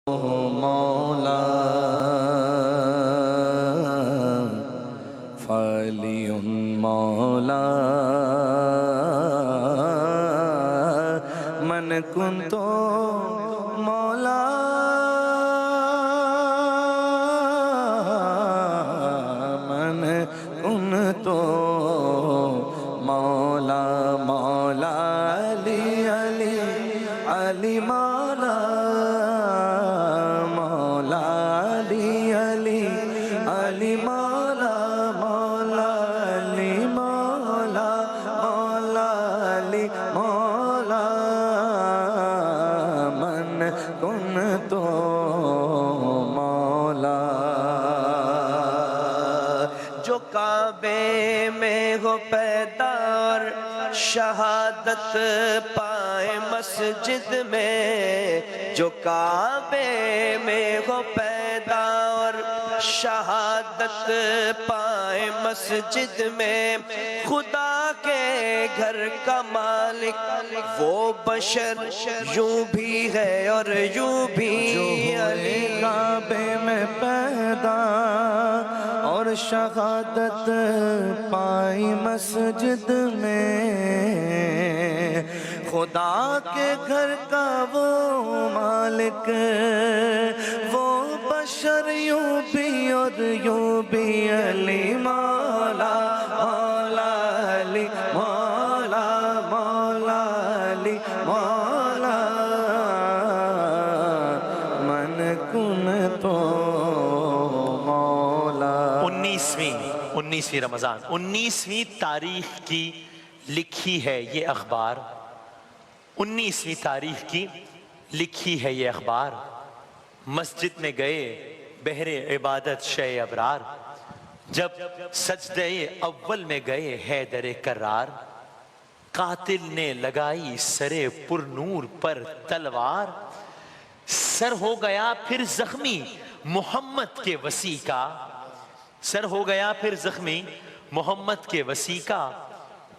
مولا فعلی مولا من کنت مولا من کنت مولا مولا علی علی علی مولا علی علی علی مولا مولا علی مولا مولا علی مولا من کنت مولا جو کعبے میں ہو پیدا اور شہادت پائے مسجد میں، جو کعبے میں ہو پیدا اور شہادت پائے مسجد میں، خدا کے گھر کا مالک وہ بشر یوں بھی ہے اور یوں بھی علی کعبے میں پیدا اور شہادت پائی مسجد میں، خدا کے گھر کا وہ مالک وہ بشر یوں بھی اور یوں بھی علی مولا مولا علی مولا مولا علی مولا من کنت مولا۔ انیسویں رمضان، 19ویں تاریخ کی لکھی ہے یہ اخبار، 19ویں تاریخ کی لکھی ہے یہ اخبار۔ مسجد میں گئے بہر عبادت شہ ابرار، جب سجدہ اول میں گئے حیدر کرار، قاتل نے لگائی سر پر نور پر تلوار، سر ہو گیا پھر زخمی محمد کے وصی کا، سر ہو گیا پھر زخمی محمد کے وصی کا،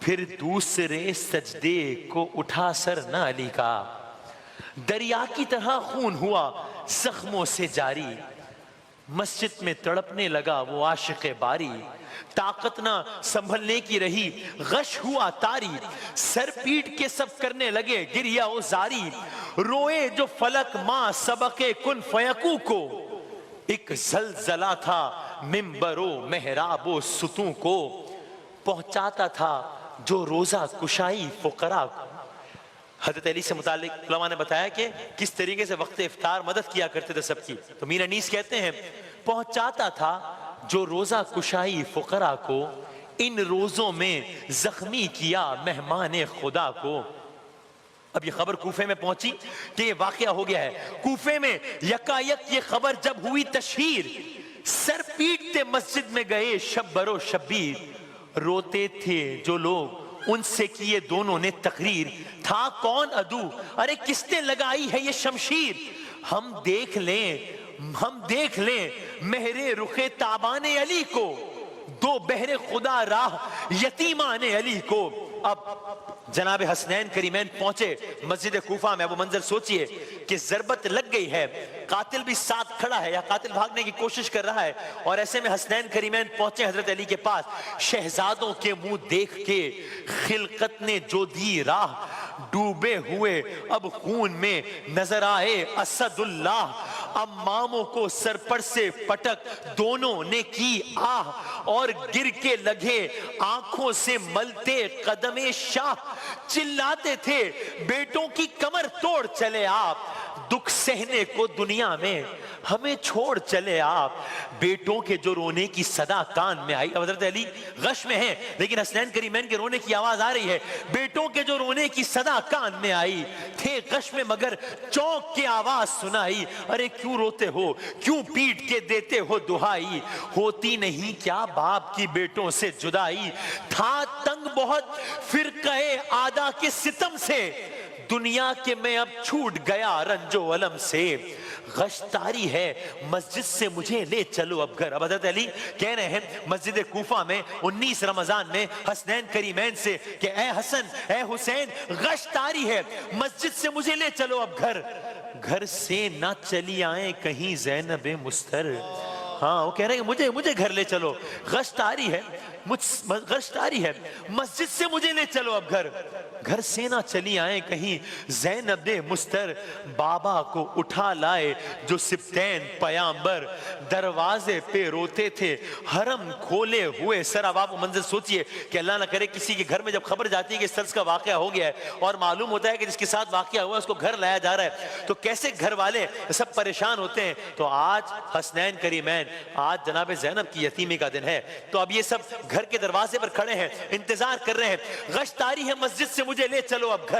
پھر دوسرے سجدے کو اٹھا سر نہ علی کا، دریا کی طرح خون ہوا زخموں سے جاری، مسجد میں تڑپنے لگا وہ عاشق باری، طاقت نہ سنبھلنے کی رہی غش ہوا تاری، سر پیٹ کے سب کرنے لگے گریہ و زاری، روئے جو فلک ماں سبق کن فیکو کو، ایک زلزلہ تھا منبر و محراب و ستون کو، پہنچاتا تھا جو روزہ کشائی فقراء کو۔ حضرت علی سے متعلق علماء نے بتایا کہ کس طریقے سے وقت افطار مدد کیا کرتے تھے سب کی، تو میر انیس کہتے ہیں پہنچاتا تھا جو روزہ کشائی فقراء کو، ان روزوں میں زخمی کیا مہمان خدا کو۔ اب یہ خبر کوفے میں پہنچی کہ یہ واقعہ ہو گیا ہے، کوفے میں یکایک یہ خبر جب ہوئی تشہیر، سر پیٹتے مسجد میں گئے شب برو شبیر، روتے تھے جو لوگ ان سے کیے دونوں نے تقریر، تھا کون عدو ارے کس نے لگائی ہے یہ شمشیر، ہم دیکھ لیں مہر رخ تابان علی کو، دو بہر خدا راہ یتیمان علی کو۔ اب جناب حسنین کریمین پہنچے مسجد کوفہ میں، وہ منظر سوچئے کہ ضربت لگ گئی ہے، قاتل بھی ساتھ کھڑا ہے یا قاتل بھاگنے کی کوشش کر رہا ہے، اور ایسے میں حسنین کریمین پہنچے حضرت علی کے پاس، شہزادوں کے منہ دیکھ کے خلقت نے جو دی راہ، ڈوبے ہوئے اب خون میں نظر آئے اسد اللہ، اماموں کو سر پر سے پٹک دونوں نے کی آہ، اور گر کے لگے آنکھوں سے ملتے قدم شاہ، چلاتے تھے بیٹوں کی کمر توڑ چلے آپ، دکھ سہنے کو دنیا میں ہمیں چھوڑ چلے آپ، بیٹوں کے جو رونے کی صدا کان میں آئی۔ اب حضرت علی غش میں ہیں لیکن حسنین کریمین کے رونے کی آواز آ رہی ہے، بیٹوں کے جو رونے کی صدا کان میں آئی، تھے غش میں مگر چونک کی آواز سنائی، ارے کیوں روتے ہو کیوں پیٹ کے دیتے ہو دہائی، ہوتی نہیں کیا باپ کی بیٹوں سے جدائی، تھا تنگ بہت فرقہ عادہ کے ستم سے، دنیا کے میں اب چھوٹ گیا رنج و علم سے، غش طاری ہے مسجد سے مجھے لے چلو اب گھر۔ اب حضرت علی کہہ رہے ہیں مسجد کوفہ میں 19 رمضان میں حسنین کریمین سے کہ اے حسن اے حسین غش طاری ہے مسجد سے مجھے لے چلو اب گھر۔ گھر سے نہ چلی آئیں کہیں زینب مستر. ہاں وہ کہہ رہے ہیں کہ مجھے گھر لے چلو, غشت آ رہی ہے, غشت آ رہی ہے, مسجد سے مجھے لے چلو اب گھر سے نہ چلی آئیں کہیں زینب مستر. بابا کو اٹھا لائے جو سبتین پیامبر, دروازے پہ روتے تھے حرم کھولے ہوئے سر. اب آپ وہ منظر سوچئے کہ اللہ نہ کرے کسی کے گھر میں جب خبر جاتی ہے کہ اس طرز کا واقعہ ہو گیا ہے اور معلوم ہوتا ہے کہ جس کے ساتھ واقعہ ہوا ہے اس کو گھر لایا جا رہا ہے, تو کیسے گھر والے سب پریشان ہوتے ہیں. تو آج حسنین کریمین, آج جناب زینب کی یتیمی کا دن ہے, تو اب یہ سب گھر کے دروازے پر کھڑے ہیں, انتظار کر رہے ہیں. غشت آ رہی ہے مسجد سے مجھے لے چلو اب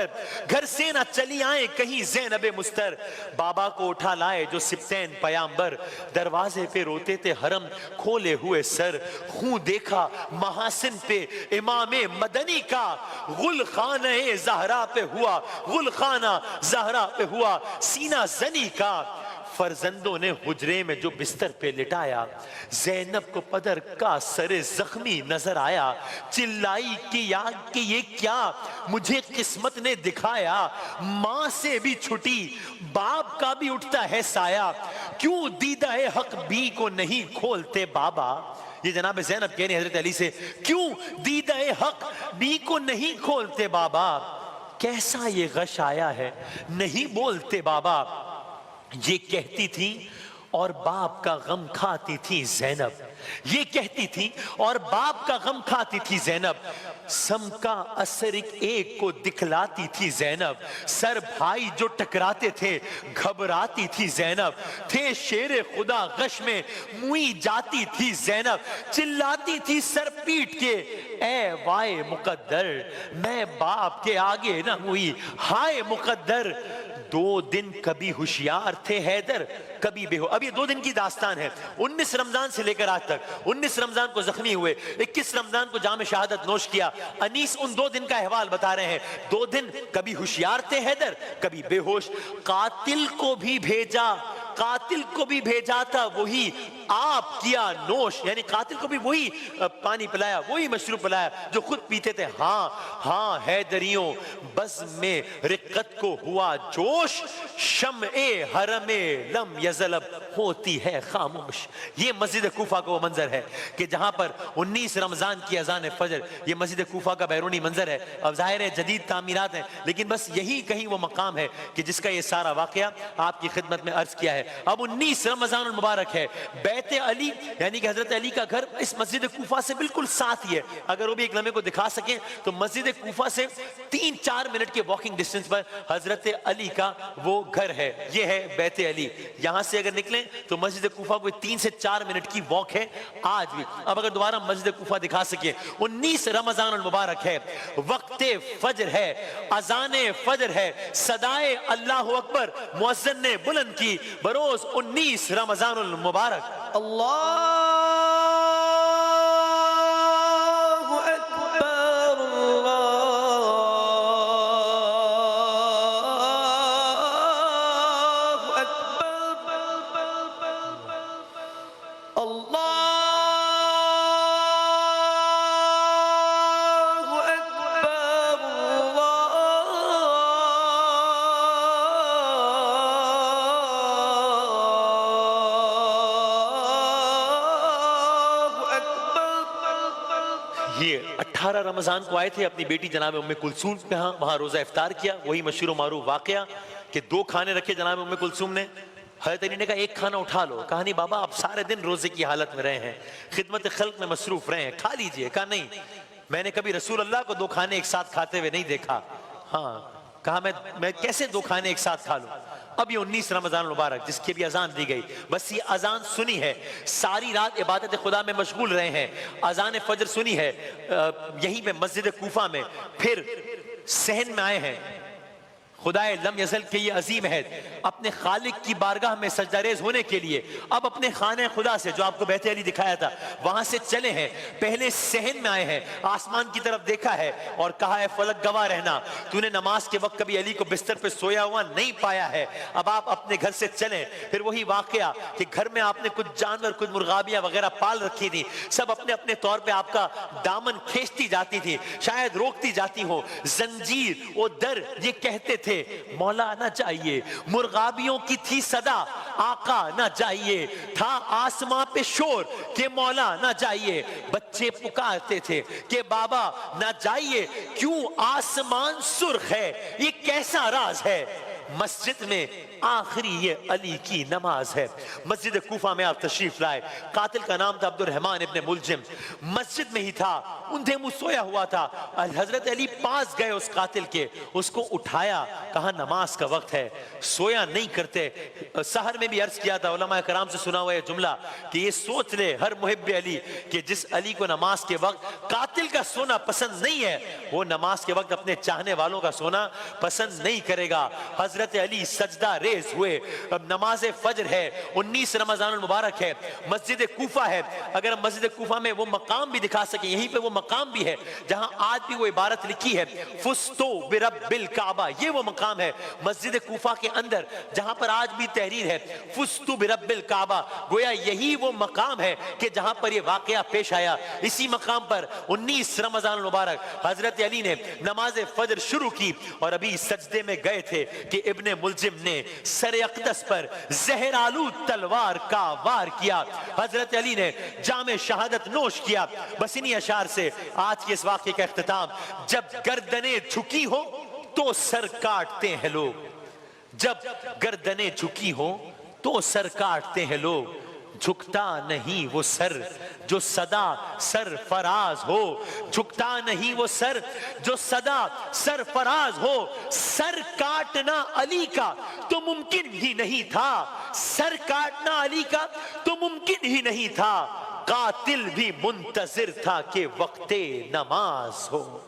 گھر سے نہ چلی آئیں کہیں زینب مستر. بابا کو اٹھا لائے جو سبتین پیامبر, دروازے پہ روتے تھے حرم کھولے ہوئے سر. خون دیکھا محاسن پہ امام مدنی کا, غل خانہ زہرا پہ ہوا, غل خانہ زہرا پہ ہوا سینہ زنی کا. فرزندوں نے حجرے میں جو بستر پہ لٹایا, زینب کو پدر کا سر زخمی نظر آیا. چلائی کہ یہ کیا مجھے قسمت نے دکھایا, ماں سے بھی چھٹی باپ کا بھی اٹھتا ہے سایہ. کیوں دیدہ حق بھی کو نہیں کھولتے بابا. یہ جناب زینب کہہ رہے ہیں حضرت علی سے, کیوں دیدہ حق بھی کو نہیں کھولتے بابا. کیسا یہ غش آیا ہے نہیں بولتے بابا. یہ کہتی تھی اور باپ کا غم کھاتی تھی زینب, یہ کہتی تھی اور باپ کا غم کھاتی تھی زینب. سم کا اثر ایک کو دکھلاتی تھی زینب, سر بھائی جو ٹکراتے تھے گھبراتی تھی زینب. تھے شیر خدا غش میں موئی جاتی تھی زینب, چلاتی تھی سر پیٹ کے اے وائے مقدر, میں باپ کے آگے نہ ہوئی ہائے مقدر. 2 دن کبھی ہوشیار تھے حیدر کبھی بے ہو. اب یہ 2 دن کی داستان ہے, 19 رمضان سے لے کر آج تک. 19 رمضان کو زخمی ہوئے, 21 رمضان کو جام شہادت نوش کیا. انیس ان 2 دن کا احوال بتا رہے ہیں. 2 دن کبھی ہوشیار تھے حیدر کبھی بے ہوش. قاتل کو بھی بھیجا تھا وہی آپ کیا نوش, یعنی قاتل کو بھی وہی پانی پلایا, وہی مشروب پلایا جو خود پیتے تھے. ہاں حیدریوں بزم میں رقت کو ہوا جوش, شمع حرم لم یزلب ہوتی ہے خاموش. یہ مسجد کوفہ کا وہ منظر ہے کہ جہاں پر 19 رمضان کی اذان فجر, یہ مسجد کوفہ کا بیرونی منظر ہے. اب ظاہر ہے جدید تعمیرات ہیں, لیکن بس یہی کہیں وہ مقام ہے کہ جس کا یہ سارا واقعہ آپ کی خدمت میں عرض کیا ہے. اب 19 رمضان المبارک ہے. بیت علی یعنی کہ حضرت علی کا گھر اس مسجد کوفہ سے بالکل ساتھ ہی ہے. اگر وہ بھی ایک لمحے کو دکھا سکیں تو مسجد کوفہ سے 3-4 منٹ کے واکنگ ڈسٹنس پر حضرت علی کا وہ گھر ہے. یہ ہے بیت علی. یہاں سے اگر نکلیں تو مسجد کوفہ کو 3 سے 4 منٹ کی واک ہے آج بھی. اب اگر دوبارہ مسجد کوفہ دکھا سکیں, 19 رمضان المبارک ہے, وقت فجر ہے, اذان فجر ہے, صدائے اللہ اکبر مؤذن نے بلند کی بروز 19 رمضان المبارک. اللہ اکبر اللہ اکبر اللہ یہ 18 رمضان کو آئے تھے, اپنی بیٹی جناب ام کلثوم کے ہاں, وہاں روزہ افطار کیا. وہی مشہور و معروف واقعہ کہ 2 کھانے رکھے جناب ام کلثوم نے. حضرت علی نے کہا ایک کھانا اٹھا لو. کہا نہیں بابا آپ سارے دن روزے کی حالت میں رہے ہیں, خدمت خلق میں مصروف رہے ہیں, کھا لیجئے. کہا نہیں, میں نے کبھی رسول اللہ کو 2 کھانے ایک ساتھ کھاتے ہوئے نہیں دیکھا. ہاں کہا میں کیسے 2 کھانے ایک ساتھ کھا لوں. اب یہ 19 رمضان المبارک جس کی بھی اذان دی گئی, بس یہ اذان سنی ہے, ساری رات عبادت خدا میں مشغول رہے ہیں, اذان فجر سنی ہے یہیں پہ مسجد کوفہ میں, پھر صحن میں آئے ہیں. خدائے لم یزل کے یہ عظیم ہے اپنے خالق کی بارگاہ میں سجدہ ریز ہونے کے لیے. اب اپنے خانہ خدا سے جو آپ کو بیت علی دکھایا تھا وہاں سے چلے ہیں, پہلے صحن میں آئے ہیں, آسمان کی طرف دیکھا ہے اور کہا ہے فلک گواہ رہنا, تو نے نماز کے وقت کبھی علی کو بستر پہ سویا ہوا نہیں پایا ہے. اب آپ اپنے گھر سے چلیں. پھر وہی واقعہ کہ گھر میں آپ نے کچھ جانور, کچھ مرغابیاں وغیرہ پال رکھی تھی, سب اپنے اپنے طور پہ آپ کا دامن کھینچتی جاتی تھی, شاید روکتی جاتی ہو. زنجیر و در یہ کہتے تھے تھے مولا نہ چاہیے، مرغابیوں کی تھی صدا آقا نہ چاہیے، تھا آسماں پہ شور کہ مولا نہ چاہیے، بچے پکارتے تھے کہ بابا نہ جائیے، کیوں آسمان سرخ ہے، یہ کیسا راز ہے؟ مسجد میں آخری یہ علی کی نماز ہے۔ مسجد کوفہ میں آپ تشریف لائے، قاتل کا نام تھا عبد الرحمن ابن ملجم، مسجد میں ہی تھا، اندھے منہ سویا ہوا تھا، حضرت علی پاس گئے اس قاتل کے، اس کو اٹھایا، کہا نماز کا وقت ہے، سویا نہیں کرتے۔ سحر میں بھی عرض کیا تھا، علماء کرام سے سنا ہوا یہ جملہ کہ یہ سوچ لے ہر محب علی کہ جس علی کو نماز کے وقت قاتل کا سونا پسند نہیں ہے، وہ نماز کے وقت اپنے چاہنے والوں کا سونا پسند نہیں کرے گا۔ حضرت علی سجدہ ریز ہوئے، اب نماز فجر ہے، 19 رمضان المبارک ہے، مسجد کوفہ ہے، اگر ہم مسجد کوفہ میں وہ مقام بھی دکھا سکیں، یہیں پہ وہ مقام بھی ہے جہاں آج بھی وہ عبارت لکھی ہے فستو برب الکعبہ، یہ وہ مقام ہے مسجد کوفہ کے اندر جہاں پر آج بھی تحریر ہے فستو برب الکعبہ، گویا یہی وہ مقام ہے کہ جہاں پر یہ واقعہ پیش آیا۔ اسی مقام پر 19 رمضان المبارک حضرت علی نے نماز فجر شروع کی اور ابھی سجدے میں گئے تھے کہ ابن ملجم نے سر اقدس پر زہر آلود تلوار کا وار کیا، حضرت علی نے جام شہادت نوش کیا۔ بس انہی اشعار سے آج کے اس واقعے کا اختتام، جب گردنیں جھکی ہو تو سر کاٹتے ہیں لوگ، جب گردنیں جھکی ہو تو سر کاٹتے ہیں لوگ، جھکتا نہیں وہ سر جو صدا سرفراز ہو، جھکتا نہیں وہ سر جو صدا سرفراز ہو، سر کاٹنا علی کا تو ممکن ہی نہیں تھا، سر کاٹنا علی کا تو ممکن ہی نہیں تھا، قاتل بھی منتظر تھا کہ وقت نماز ہو۔